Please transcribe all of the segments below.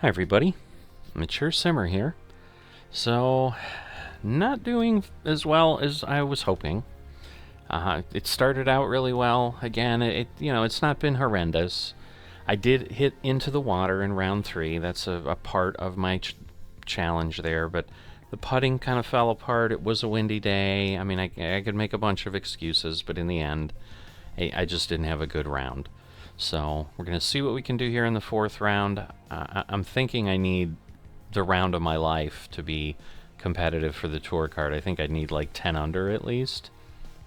Hi everybody, Mature Simmer here. So, not doing as well as I was hoping. It started out really well. Again, it's not been horrendous. I did hit into the water in round 3. That's a part of my challenge there, but the putting kind of fell apart. It was a windy day. I mean, I could make a bunch of excuses, but in the end, I just didn't have a good round. So we're going to see what we can do here in the 4th round. I'm thinking I need the round of my life to be competitive for the tour card. I think I need like 10 under at least.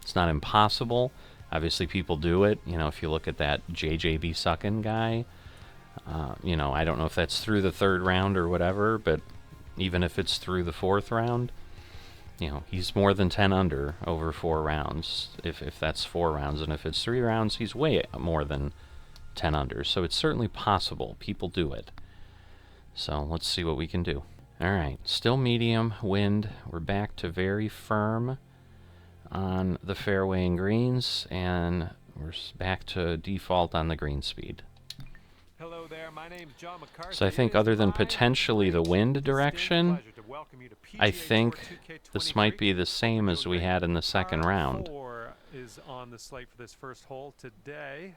It's not impossible. Obviously people do it. You know, if you look at that JJB Suckin' guy, you know, I don't know if that's through the 3rd round or whatever, but even if it's through the 4th round, you know, he's more than 10 under over 4 rounds, if that's 4 rounds, and if it's 3 rounds, he's way more than 10 under. So it's certainly possible. People do it. So let's see what we can do. Alright, still medium wind. We're back to very firm on the fairway and greens, and we're back to default on the green speed. Hello there, my name's John McCarthy. So I think other than potentially the wind direction, I think this might be the same as we had in the 2nd round. 4 is on the slate for this first hole today.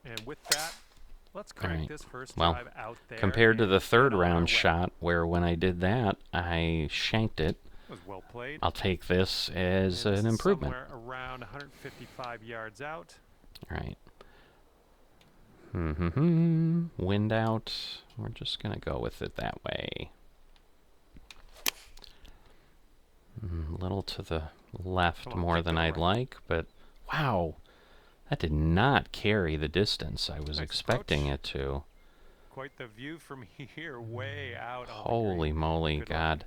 And with that, let's crank this first drive out there. Compared to the 3rd round shot, where when I did that, I shanked it, was well played. I'll take this as an improvement. Somewhere around 155 yards out. All right. Wind out. We're just going to go with it that way. A little to the left more than I'd like, but wow. That did not carry the distance I was expecting it to. Quite the view from here, way out. Holy moly, God.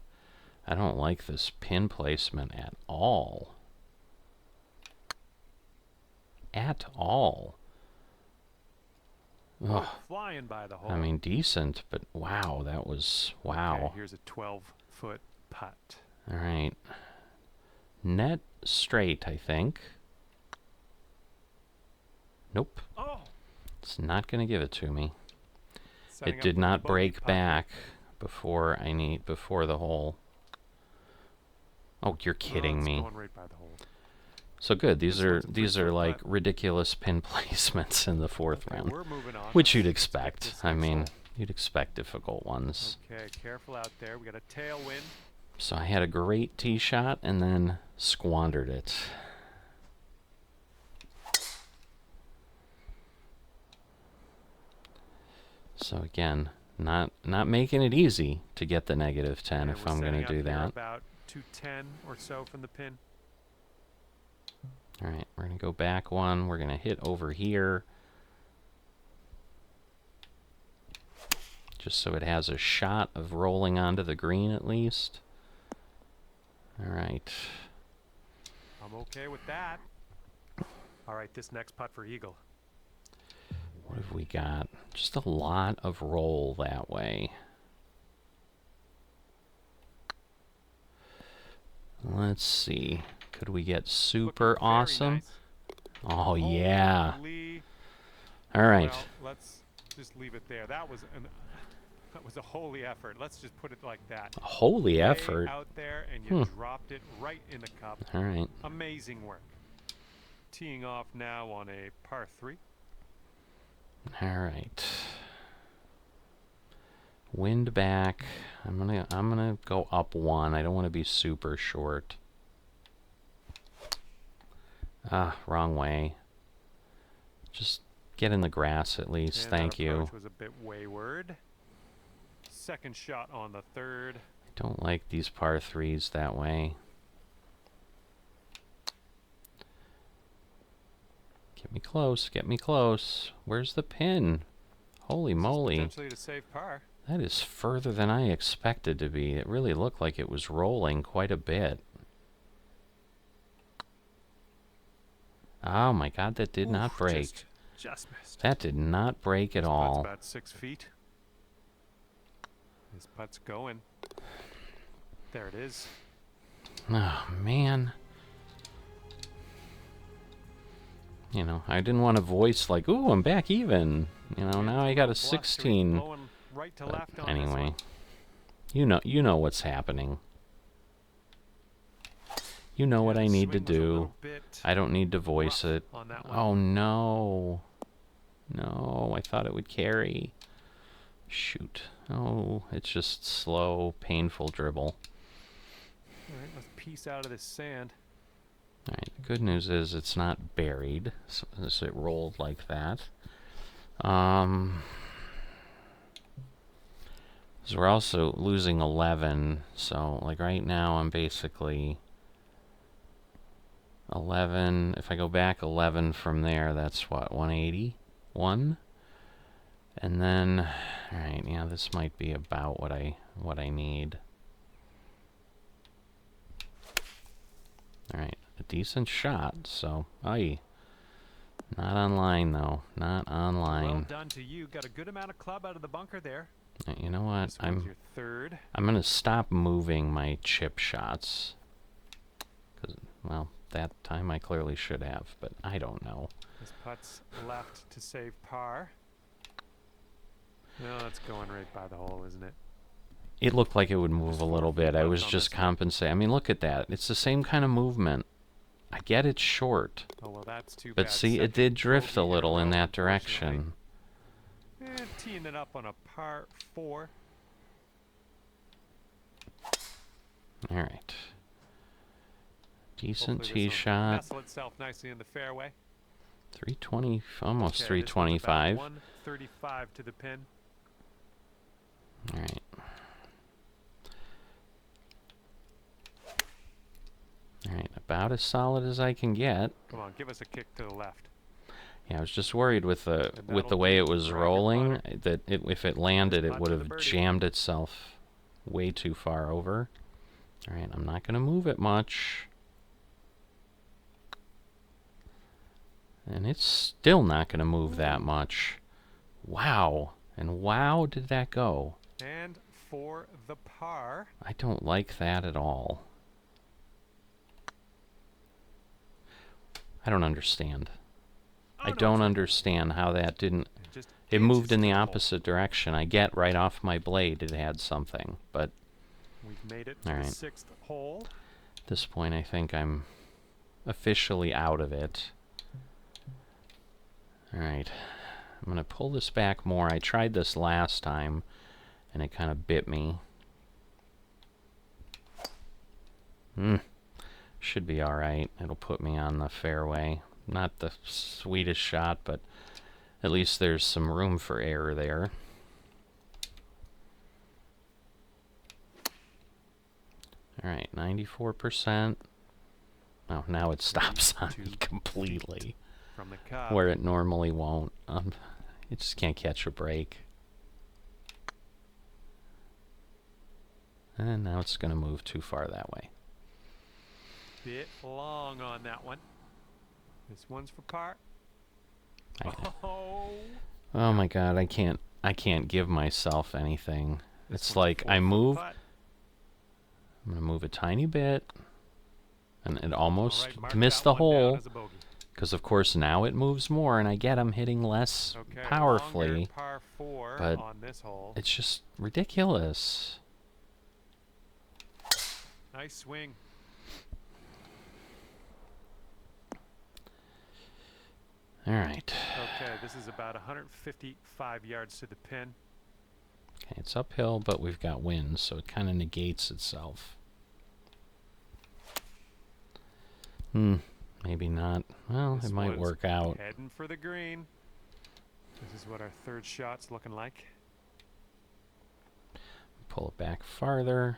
I don't like this pin placement at all. At all. Ugh. Flying by the hole. I mean, decent, but wow, that was, wow. Okay, here's a 12-foot putt. All right. Net straight, I think. Nope. Oh. It's not going to give it to me. It did not break back before the hole. Oh, you're kidding me. Going right by the hole. So good. These are like ridiculous pin placements in the 4th round, We're moving on. which you'd expect. I mean, you'd expect difficult ones. Okay, careful out there. We got a tailwind. So I had a great tee shot and then squandered it. So again, not making it easy to get the -10 if I'm going to do that. About 210 or so from the pin. All right, we're going to go back one. We're going to hit over here, just so it has a shot of rolling onto the green at least. All right. I'm okay with that. All right, this next putt for eagle. What have we got? Just a lot of roll that way. Let's see. Could we get super awesome? Nice. Oh, yeah. Holy. All right. Well, let's just leave it there. That was a holy effort. Let's just put it like that. A holy effort. Out there, and you dropped it right in the cup. All right. Amazing work. Teeing off now on a par 3. All right. Wind back. I'm gonna go up 1. I don't want to be super short. Ah, wrong way. Just get in the grass at least. Thank you. Approach was a bit wayward. Second shot on the 3rd. I don't like these par 3s that way. Get me close. Get me close. Where's the pin? Holy moly. Potentially to save par. That is further than I expected to be. It really looked like it was rolling quite a bit. Oh my God, that did not break. Just missed. That did not break at all. About 6 feet. This putt's going. There it is. Oh man. You know, I didn't want to voice like, ooh, I'm back even. You know, now I got a 16 right to But left on this anyway, one. you know what's happening. You know what I need to do. I don't need to voice it. On that one. Oh no. No, I thought it would carry. Shoot. Oh, it's just slow, painful dribble. Alright, let's piece out of this sand. Alright, the good news is it's not buried, so it rolled like that. So we're also losing 11, so like right now I'm basically 11. If I go back 11 from there, that's what, 181? And then, alright, yeah, this might be about what I need. Alright, a decent shot, so, aye. Not online, though. Not online. Well done to you. Got a good amount of club out of the bunker there. You know what? Your third. I'm gonna stop moving my chip shots. 'Cause, well, that time I clearly should have, but I don't know. This putt's left to save par. No, it's going right by the hole, isn't it? It looked like it would move a little bit. I was just compensating. I mean, look at that. It's the same kind of movement. I get it's short. Oh, well, that's too but bad. See, it did drift a little in that direction. And teeing it up on a par 4. Alright. Decent tee shot. Nestle itself nicely in the fairway. 320, almost okay, 325. 135 to the pin. Alright. Alright, about as solid as I can get. Come on, give us a kick to the left. Yeah, I was just worried with the way it was rolling that if it landed, it would have jammed itself way too far over. Alright, I'm not going to move it much. And it's still not going to move that much. Wow. And wow did that go. And for the par. I don't like that at all. I don't understand. I don't understand how that didn't... It moved in the opposite direction. I get right off my blade it had something, but... We've made it to the 6th hole. At this point, I think I'm officially out of it. Alright. I'm going to pull this back more. I tried this last time, and it kind of bit me. Should be alright. It'll put me on the fairway. Not the sweetest shot, but at least there's some room for error there. Alright, 94%. Oh, now it stops on me completely. From the cup. Where it normally won't. It just can't catch a break. And now it's going to move too far that way. Bit long on that one. This one's for par. Oh my god, I can't give myself anything. It's like I move. I'm going to move a tiny bit. And it almost missed the hole. Because of course now it moves more and I get I'm hitting less powerfully. Par 4 but on this hole. It's just ridiculous. Nice swing. Alright. Okay, this is about 155 yards to the pin. Okay, it's uphill, but we've got wind, so it kind of negates itself. Maybe not. Well, it might work out. Heading for the green. This is what our third shot's looking like. Pull it back farther.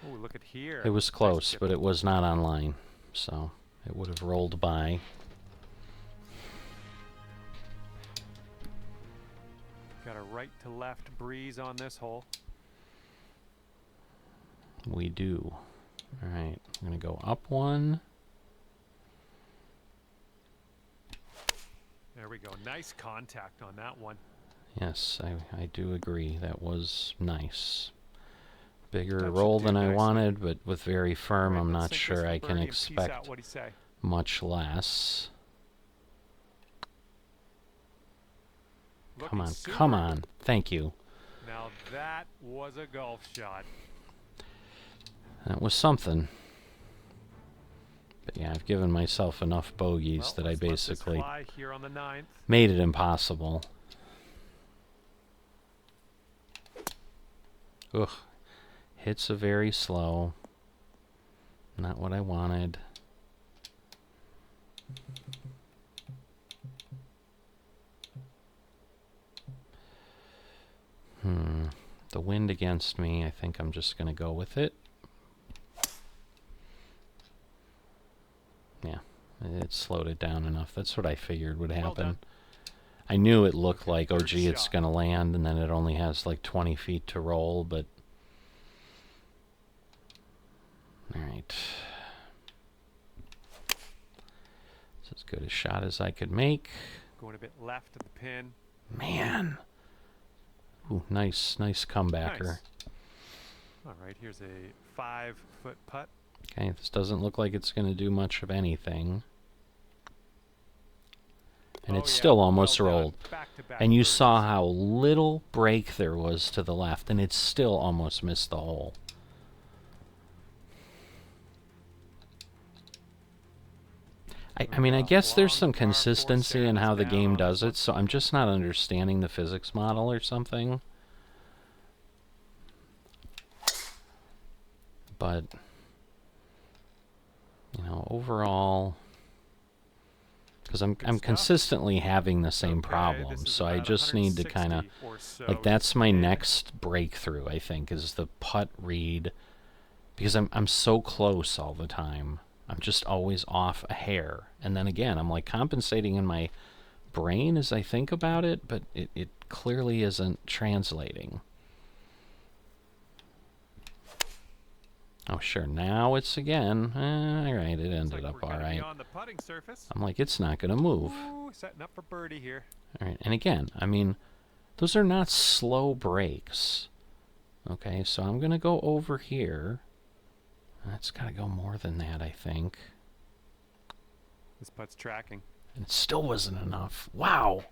Oh, look at here. It was close, but it was not online, so it would have rolled by. Got a right to left breeze on this hole. We do. Alright, I'm going to go up one. There we go. Nice contact on that one. Yes, I do agree. That was nice. Bigger roll than I wanted, but with very firm, I'm not sure I can expect much less. Come on, come on. Thank you. Now that was a golf shot. That was something. But yeah, I've given myself enough bogeys that I basically here on the 9th. made it impossible. Ugh. Hits are very slow. Not what I wanted. The wind against me, I think I'm just going to go with it. Yeah, it slowed it down enough. That's what I figured would happen. I knew it looked like, oh gee, it's going to land, and then it only has like 20 feet to roll, but... Alright. It's as good a shot as I could make. Going a bit left of the pin. Man! Ooh, nice comebacker. Nice. Alright, here's a 5-foot putt. Okay, this doesn't look like it's going to do much of anything. And it's still almost rolled. And you saw how little break there was to the left, and it still almost missed the hole. I mean, I guess there's some consistency in how the game does it, so I'm just not understanding the physics model or something. But, you know, overall, because I'm consistently having the same problem, so I just need to kind of, like, that's my next breakthrough, I think, is the putt read, because I'm so close all the time. I'm just always off a hair. And then again, I'm like compensating in my brain as I think about it, but it clearly isn't translating. Oh, sure. Now it's again. Alright, it ended up alright. I'm like, it's not going to move. Ooh, setting up for birdie here. Alright, and again, I mean, those are not slow breaks. Okay, so I'm going to go over here. That's got to go more than that, I think. This putt's tracking. And it still wasn't enough. Wow.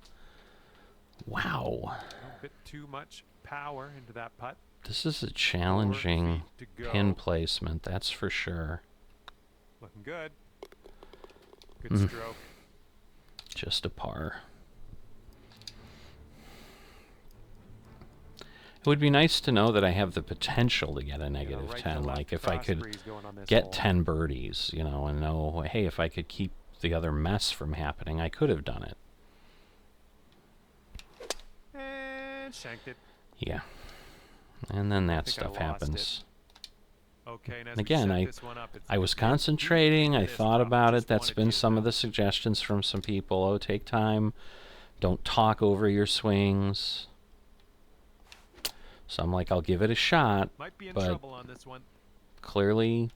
Wow. A bit too much power into that putt. This is a challenging pin placement, that's for sure. Looking good. Good stroke. Just a par. It would be nice to know that I have the potential to get a negative 10, like if I could get 10 birdies, you know, and know, hey, if I could keep the other mess from happening, I could have done it. And shanked it. Yeah. And then that stuff happens. Okay, and again, I was concentrating, I thought about it, that's been some of the suggestions from some people. Oh, take time, don't talk over your swings. So I'm like, I'll give it a shot, but clearly,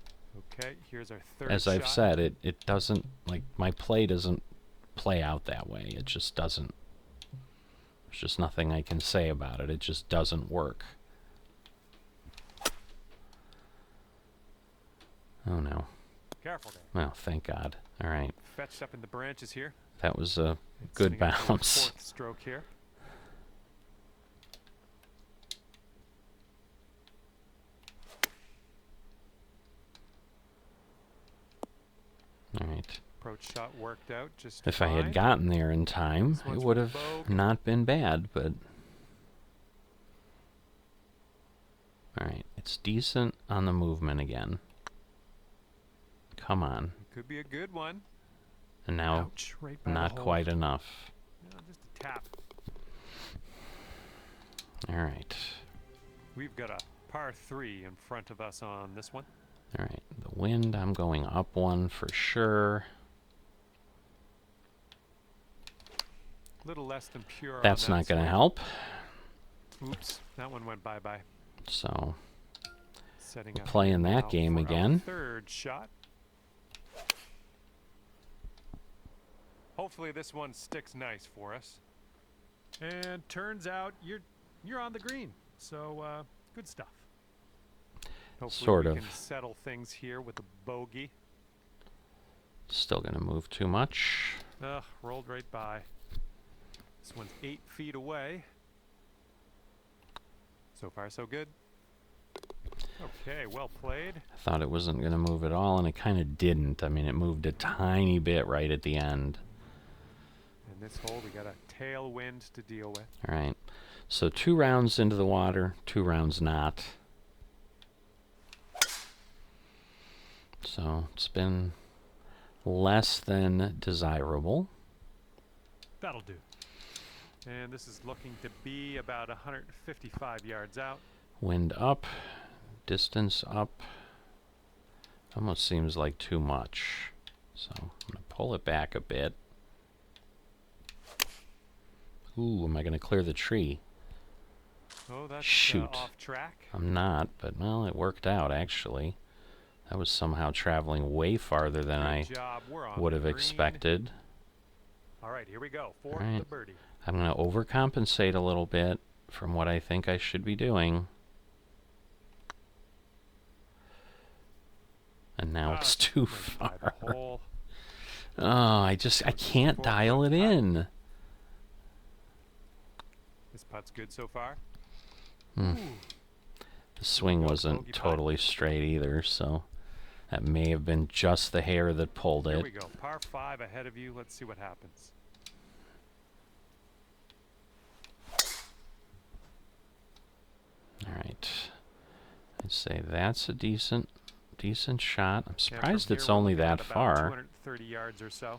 here's our third as I've said, it doesn't, like, my play doesn't play out that way. It just doesn't. There's just nothing I can say about it. It just doesn't work. Oh, no. Careful there. Well, thank God. All right. Fetched up in the branches here. That was a good bounce. Fourth stroke here. All right. Approach shot worked out just if fine. I had gotten there in time, it would have not been bad, but... Alright, it's decent on the movement again. Come on. Could be a good one. And now, not quite enough. No, just a tap. Alright. We've got a par 3 in front of us on this one. Alright, the wind, I'm going up one for sure. Little less than pure. That's not going to help. Oops, that one went bye-bye. So, setting we'll play in that game again. Third shot. Hopefully this one sticks nice for us. And turns out you're on the green. So good stuff. Hopefully sort we of. Can settle things here with a bogey. Still going to move too much. Ugh, rolled right by. This one's 8 feet away. So far, so good. Okay, well played. I thought it wasn't going to move at all, and it kind of didn't. I mean, it moved a tiny bit right at the end. In this hole, we got a tailwind to deal with. All right. So 2 rounds into the water, 2 rounds not. So it's been less than desirable. That'll do. And this is looking to be about 155 yards out. Wind up, distance up. Almost seems like too much. So I'm going to pull it back a bit. Ooh, am I going to clear the tree? Oh, that's Shoot. off track. I'm not, but well, it worked out actually. That was somehow traveling way farther than I would have expected. All right, here we go. For All right. the birdie. I'm going to overcompensate a little bit from what I think I should be doing. And now it's too far. Oh, I can't dial it in. This putt's good so far. The swing wasn't totally straight either, so that may have been just the hair that pulled it. Here we go. Par 5 ahead of you. Let's see what happens. All right. I'd say that's a decent shot. I'm surprised it's only that far. 230 yards or so.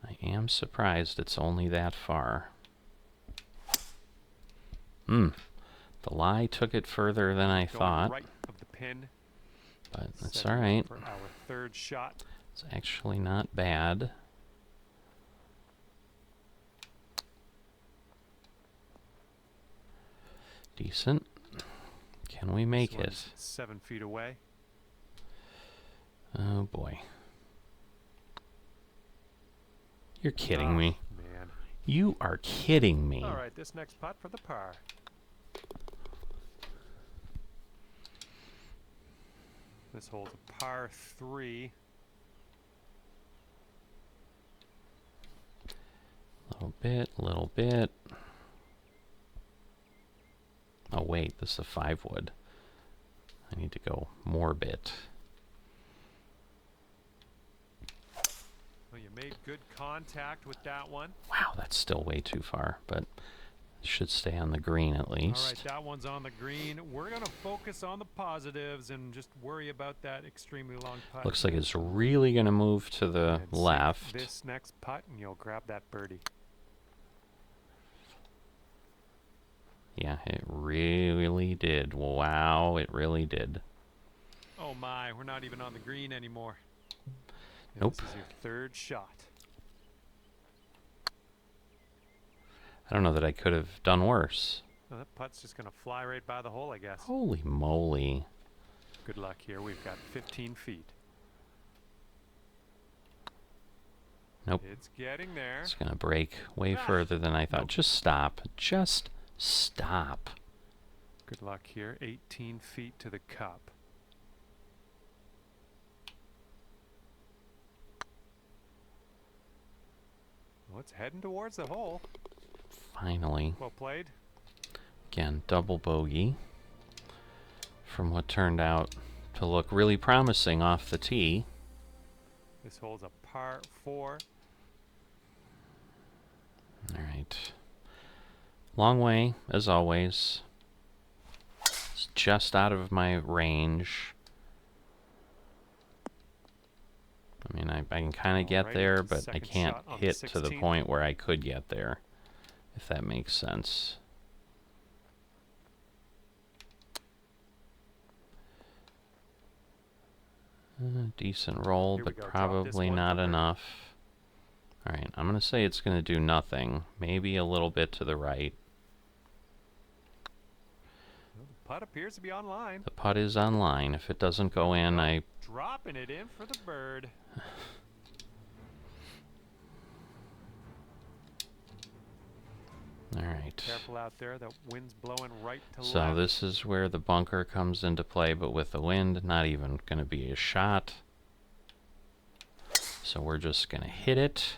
I am surprised it's only that far. The lie took it further than I thought. Right of the pin. But that's all right. For our third shot. It's actually not bad. Decent. Can we make it? 7 feet away. Oh boy. You're kidding me. Man. You are kidding me. All right, this next putt for the par. This hole's a par 3. Little bit. Oh wait, this is a 5 wood. I need to go more bit. Well, you made good contact with that one. Wow, that's still way too far, but it should stay on the green at least. All right, that one's on the green. We're going to focus on the positives and just worry about that extremely long putt. Looks like it's really going to move to the left. This next putt, and you'll grab that birdie. Yeah, it really did. Wow, it really did. Oh my, we're not even on the green anymore. Nope. This is your third shot. I don't know that I could have done worse. Well, that putt's just going to fly right by the hole, I guess. Holy moly. Good luck here. We've got 15 feet. Nope. It's getting there. It's going to break way further than I thought. Nope. Just stop. Just stop. Good luck here. 18 feet to the cup. Well, it's heading towards the hole. Finally. Well played. Again, double bogey from what turned out to look really promising off the tee. This hole's a par 4. All right. Long way, as always. It's just out of my range. I mean, I can kind of get there, but I can't hit to the point where I could get there, if that makes sense. Decent roll, but probably not enough. Alright, I'm going to say it's going to do nothing. Maybe a little bit to the right. Well, the putt appears to be on line. The putt is on line. If it doesn't go in, I... Dropping it in for the bird. Alright. Careful out there. The wind's blowing right to left. So this is where the bunker comes into play, but with the wind, not even going to be a shot. So we're just going to hit it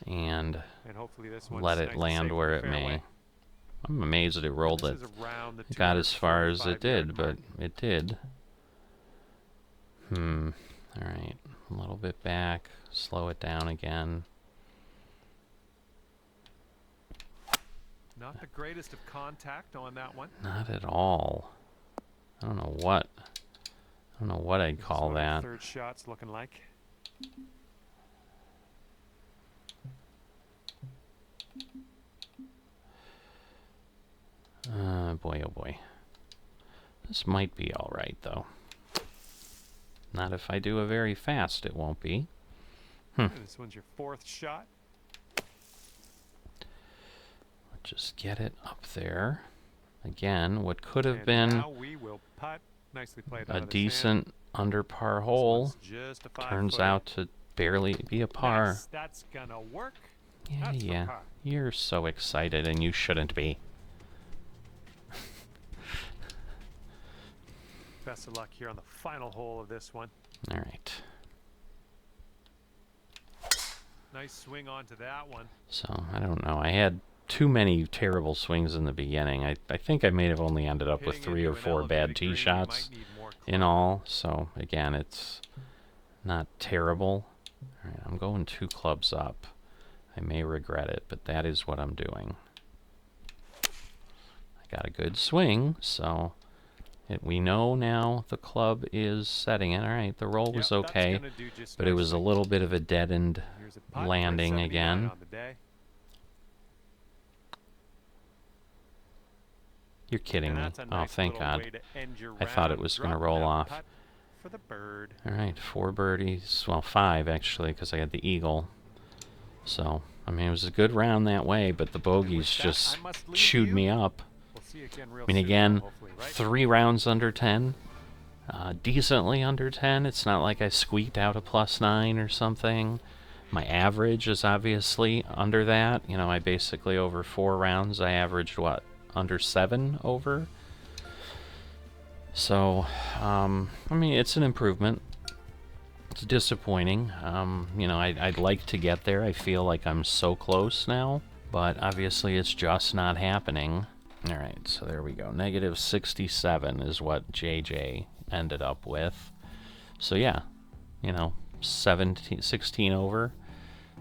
and hopefully this one's let it nice land and where it fairway. may. I'm amazed that it rolled This it. is around the It got as far as it 245 did, yard but it did. Alright, a little bit back, slow it down again. Not the greatest of contact on that one. Not at all. I don't know what I'd call that. Third shot's looking like. Boy, oh boy. This might be alright, though. Not if I do it very fast, it won't be. This one's your fourth shot. Just get it up there. Again, what could have And been now we will putt. Nicely played out a of the decent under par hole just a turns five-footer. out to barely be a par. That's gonna work. Yeah, That's for yeah. par. You're so excited, and you shouldn't be. Best of luck here on the final hole of this one. All right. Nice swing onto that one. So, I don't know. I had too many terrible swings in the beginning. I think I may have only ended up with Hitting 3 or into an 4 bad elevated tee green, you shots might need more in club. all. So, again, it's not terrible. All right, I'm going 2 clubs up. I may regret it, but that is what I'm doing. I got a good swing, so we know now the club is setting it. All right, the roll was Yep, that's okay, gonna do just but it was a nicely. little bit of a dead-end Here's a putt for landing 79 again. on the day. You're kidding And me. that's a Oh, nice thank little God. way to end your I thought it round. was going to Dropping roll that off. putt for the bird. All right, 4 birdies. Well, 5 actually, because I had the eagle. So, I mean, it was a good round that way, but the bogeys that, just I must leave chewed you. me up. We'll see you again real I mean, soon, again, hopefully, right? 3 rounds under 10. Decently under 10. It's not like I squeaked out a +9 or something. My average is obviously under that. You know, I basically, over 4 rounds, I averaged, what, under 7 over? So, I mean, it's an improvement. It's disappointing. You know, I'd like to get there. I feel like I'm so close now, but obviously it's just not happening. All right, so there we go. Negative 67 is what JJ ended up with. So yeah, you know, 16 over,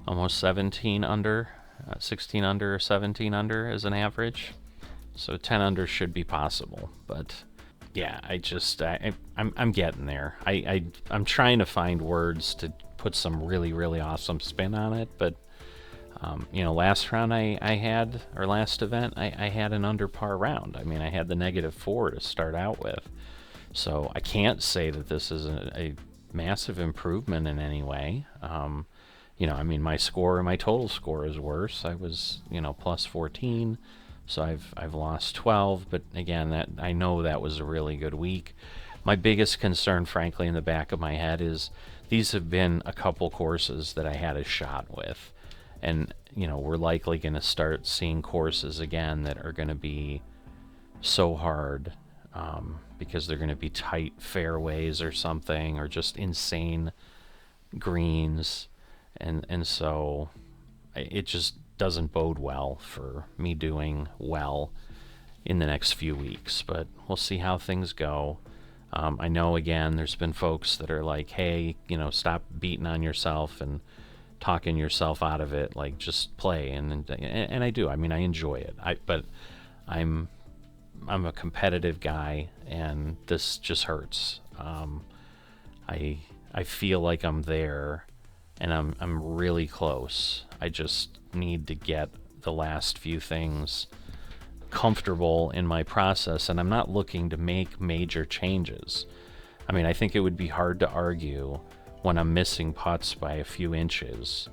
almost 17 under, 16 under or 17 under as an average. So 10 under should be possible, but yeah, I'm getting there. I'm trying to find words to put some really awesome spin on it, but you know, last round last event I had an under par round. I mean, I had the -4 to start out with, so I can't say that this is a massive improvement in any way. You know, I mean, my total score is worse. I was, you know, +14. So I've lost 12, but again, that I know that was a really good week. My biggest concern, frankly, in the back of my head is these have been a couple courses that I had a shot with, and you know, we're likely going to start seeing courses again that are going to be so hard because they're going to be tight fairways or something, or just insane greens, and so it just doesn't bode well for me doing well in the next few weeks, but we'll see how things go. I know, again, there's been folks that are like, hey, you know, stop beating on yourself and talking yourself out of it, like, just play, and I do. I mean, I enjoy it, but I'm a competitive guy, and this just hurts. I feel like I'm there, and I'm really close. I just need to get the last few things comfortable in my process, and I'm not looking to make major changes. I mean, I think it would be hard to argue when I'm missing putts by a few inches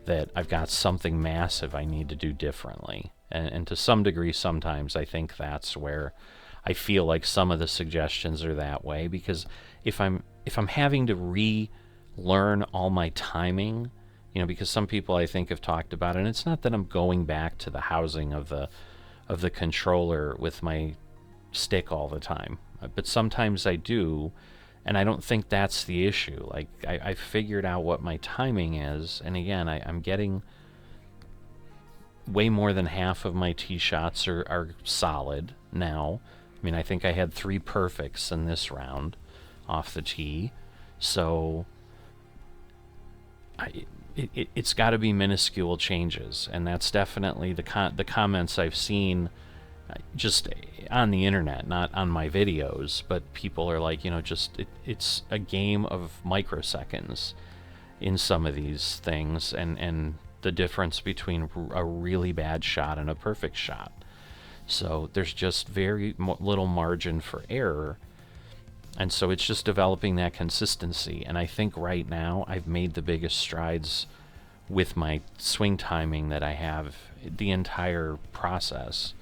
that I've got something massive I need to do differently. And to some degree, sometimes I think that's where I feel like some of the suggestions are that way, because if I'm having to relearn all my timing, you know, because some people I think have talked about it, and it's not that I'm going back to the housing of the controller with my stick all the time, but sometimes I do, And I don't think that's the issue. Like, I figured out what my timing is, and again, I'm getting way more than half of my tee shots are solid now. I mean, I think I had 3 perfects in this round off the tee. So it's got to be minuscule changes, and that's definitely the comments I've seen just on the internet, not on my videos, but people are like, it's a game of microseconds in some of these things, and the difference between a really bad shot and a perfect shot. So there's just very little margin for error, and so it's just developing that consistency. And I think right now I've made the biggest strides with my swing timing that I have the entire process.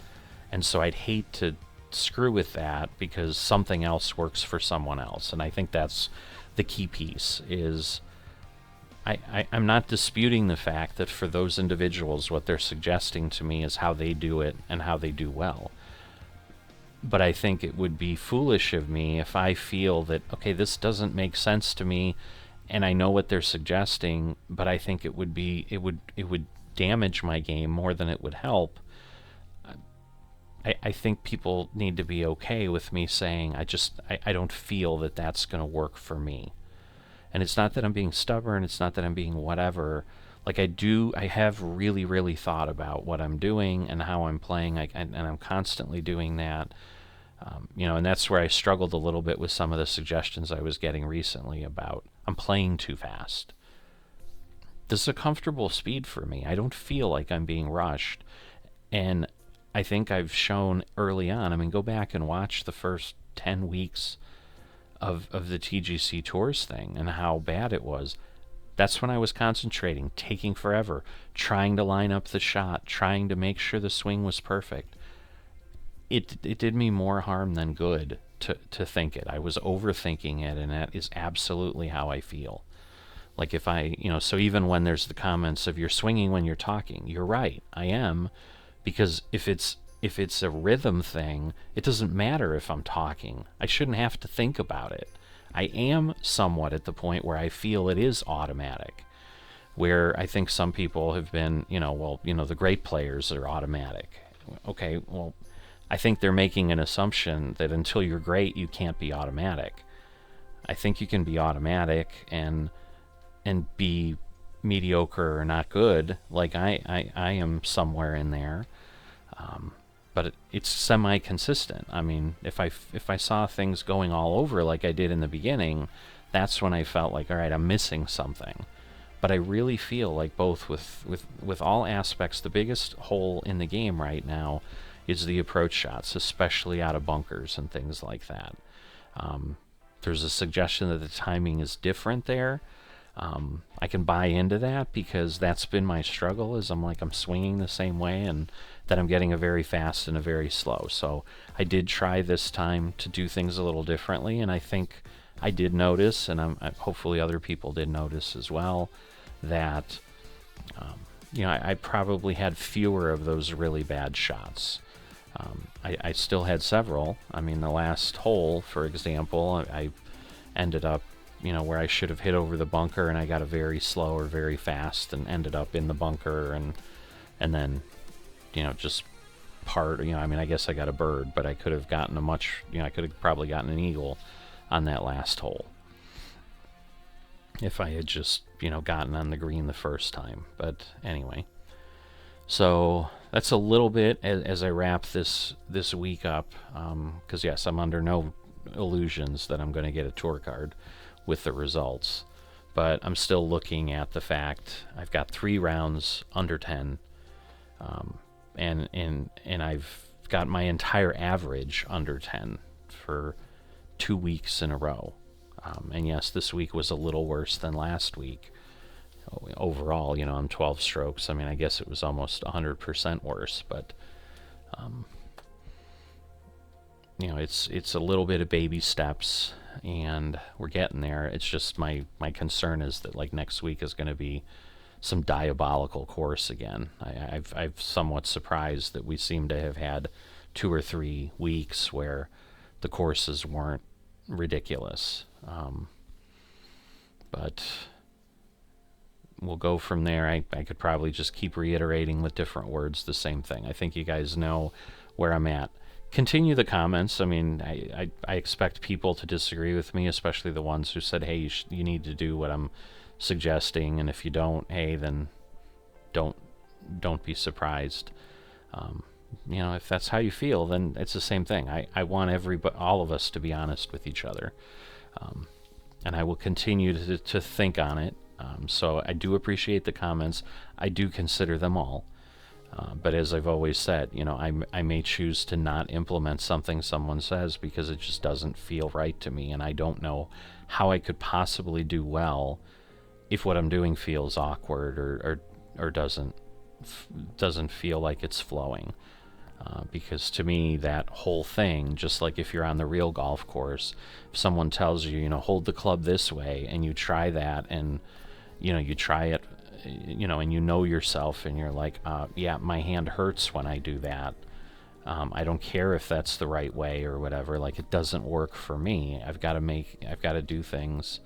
And so I'd hate to screw with that because something else works for someone else. And I think that's the key piece is I'm not disputing the fact that for those individuals, what they're suggesting to me is how they do it and how they do well. But I think it would be foolish of me if I feel that, okay, this doesn't make sense to me and I know what they're suggesting, but I think it would damage my game more than it would help. I think people need to be okay with me saying I don't feel that that's going to work for me. And it's not that I'm being stubborn, it's not that I'm being whatever. Like I have really, really thought about what I'm doing and how I'm playing, and I'm constantly doing that. And that's where I struggled a little bit with some of the suggestions I was getting recently about I'm playing too fast. This is a comfortable speed for me. I don't feel like I'm being rushed. And I think I've shown early on, I mean, go back and watch the first 10 weeks of the TGC Tours thing and how bad it was. That's when I was concentrating, taking forever, trying to line up the shot, trying to make sure the swing was perfect. It did me more harm than good to think it. I was overthinking it, and that is absolutely how I feel. Like if so even when there's the comments of you're swinging when you're talking, you're right, I am, because if it's a rhythm thing, it doesn't matter if I'm talking. I shouldn't have to think about it. I am somewhat at the point where I feel it is automatic, where I think some people have been, the great players are automatic. Okay, well, I think they're making an assumption that until you're great, you can't be automatic. I think you can be automatic and be mediocre or not good, like I am somewhere in there. But it's semi-consistent. I mean, if I saw things going all over like I did in the beginning, that's when I felt like, all right, I'm missing something. But I really feel like both with all aspects, the biggest hole in the game right now is the approach shots, especially out of bunkers and things like that. There's a suggestion that the timing is different there. I can buy into that because that's been my struggle, is I'm swinging the same way and that I'm getting a very fast and a very slow. So I did try this time to do things a little differently, and I think I did notice, and hopefully other people did notice as well, that I probably had fewer of those really bad shots. I still had several. I mean, the last hole, for example, I ended up where I should have hit over the bunker, and I got a very slow or very fast and ended up in the bunker, and then just I guess I got a bird, but I could have gotten I could have probably gotten an eagle on that last hole if I had just gotten on the green the first time. But anyway, so that's a little bit as I wrap this week up, because yes, I'm under no illusions that I'm going to get a tour card with the results, but I'm still looking at the fact I've got 3 rounds under 10, and I've got my entire average under 10 for 2 weeks in a row. And yes, this week was a little worse than last week. Overall, I'm 12 strokes. I mean, I guess it was almost 100% worse, but it's a little bit of baby steps, and we're getting there. It's just my concern is that like next week is going to be some diabolical course again. I've somewhat surprised that we seem to have had 2 or 3 weeks where the courses weren't ridiculous. But we'll go from there. I could probably just keep reiterating with different words the same thing. I think you guys know where I'm at. Continue the comments. I mean, I expect people to disagree with me, especially the ones who said, hey, you need to do what I'm suggesting, and if you don't, hey, then don't be surprised. If that's how you feel, then it's the same thing. I want all of us to be honest with each other, and I will continue to think on it. So I do appreciate the comments. I do consider them all. But as I've always said, I may choose to not implement something someone says because it just doesn't feel right to me, and I don't know how I could possibly do well if what I'm doing feels awkward or doesn't feel like it's flowing. Because to me, that whole thing, just like if you're on the real golf course, if someone tells you, hold the club this way, and you try that, and you try it, and yourself, and you're like, yeah, my hand hurts when I do that. I don't care if that's the right way or whatever. Like, it doesn't work for me. I've got to do things.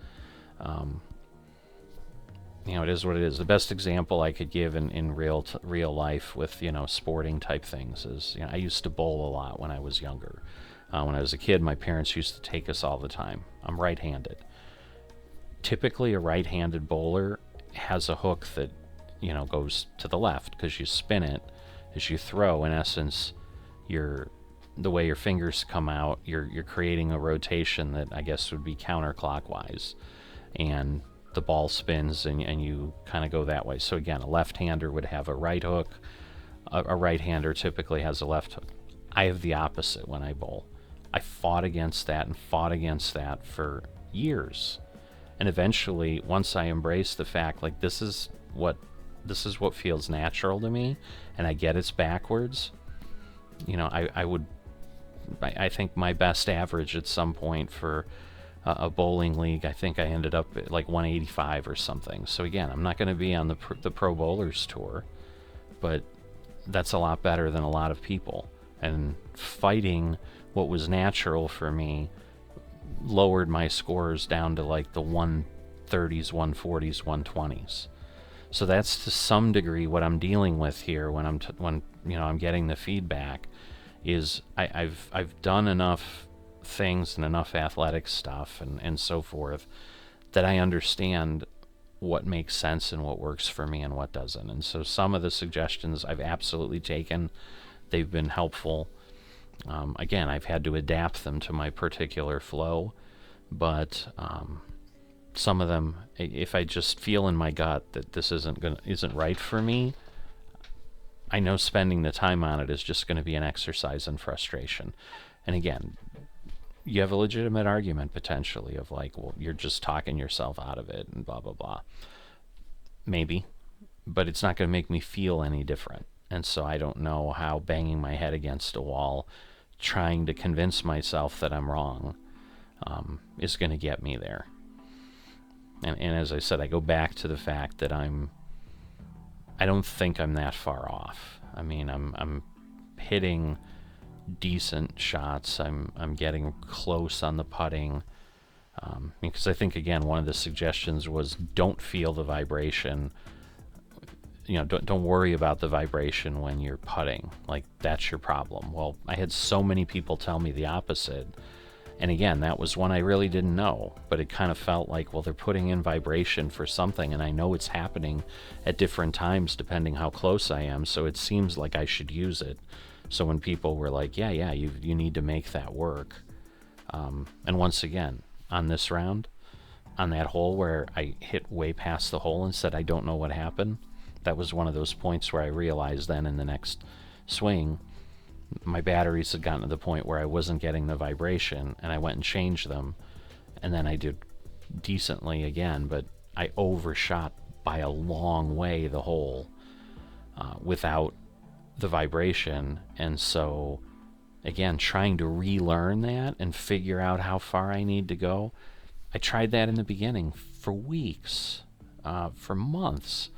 It is what it is. The best example I could give in real life with, sporting type things is, I used to bowl a lot when I was younger. When I was a kid, my parents used to take us all the time. I'm right-handed. Typically, a right-handed bowler has a hook that, goes to the left because you spin it as you throw. In essence, the way your fingers come out, you're creating a rotation that I guess would be counterclockwise, and the ball spins and you kind of go that way. So again, a left-hander would have a right hook. A right-hander typically has a left hook. I have the opposite when I bowl. I fought against that for years. And eventually, once I embraced the fact, like, this is what feels natural to me, and I get it's backwards, I think my best average at some point for a bowling league, I think I ended up at like 185 or something. So again, I'm not going to be on the Pro Bowlers Tour, but that's a lot better than a lot of people. And fighting what was natural for me lowered my scores down to like the 130s, 140s, 120s. So that's to some degree what I'm dealing with here when I'm getting the feedback. Is I've done enough things and enough athletic stuff and so forth that I understand what makes sense and what works for me and what doesn't. And so some of the suggestions I've absolutely taken. They've been helpful. Again, I've had to adapt them to my particular flow, but some of them, if I just feel in my gut that this isn't right for me, I know spending the time on it is just going to be an exercise in frustration. And again, you have a legitimate argument potentially of like, well, you're just talking yourself out of it and blah, blah, blah. Maybe, but it's not going to make me feel any different. And so I don't know how banging my head against a wall, trying to convince myself that I'm wrong, is going to get me there. And as I said, I go back to the fact that I don't think I'm that far off. I mean, I'm hitting decent shots. I'm getting close on the putting, because I think, again, one of the suggestions was don't feel the vibration. Don't worry about the vibration when you're putting. Like, that's your problem. Well, I had so many people tell me the opposite. And again, that was one I really didn't know, but it kind of felt like, well, they're putting in vibration for something, and I know it's happening at different times depending how close I am, so it seems like I should use it. So when people were like, yeah, you need to make that work. And once again, on this round, on that hole where I hit way past the hole and said I don't know what happened, that was one of those points where I realized then in the next swing, my batteries had gotten to the point where I wasn't getting the vibration, and I went and changed them, and then I did decently again, but I overshot by a long way the hole without the vibration. And so again, trying to relearn that and figure out how far I need to go. I tried that in the beginning for weeks, for months,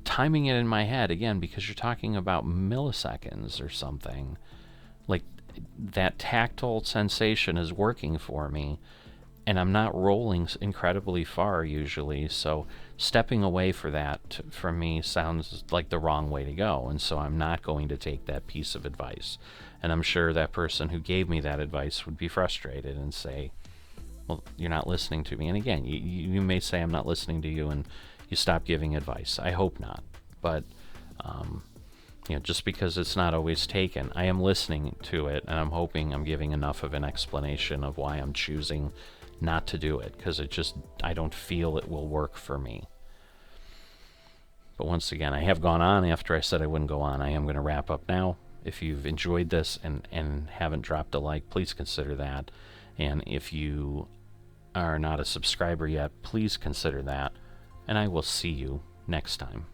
timing it in my head, again, because you're talking about milliseconds or something. Like, that tactile sensation is working for me, and I'm not rolling incredibly far usually, so stepping away for that for me sounds like the wrong way to go, and so I'm not going to take that piece of advice. And I'm sure that person who gave me that advice would be frustrated and say, well, you're not listening to me. And again, you may say I'm not listening to you and you stop giving advice. I hope not. But just because it's not always taken, I am listening to it, and I'm hoping I'm giving enough of an explanation of why I'm choosing not to do it, because I don't feel it will work for me. But once again, I have gone on after I said I wouldn't go on. I am going to wrap up now. If you've enjoyed this and haven't dropped a like, please consider that. And if you are not a subscriber yet, please consider that. And I will see you next time.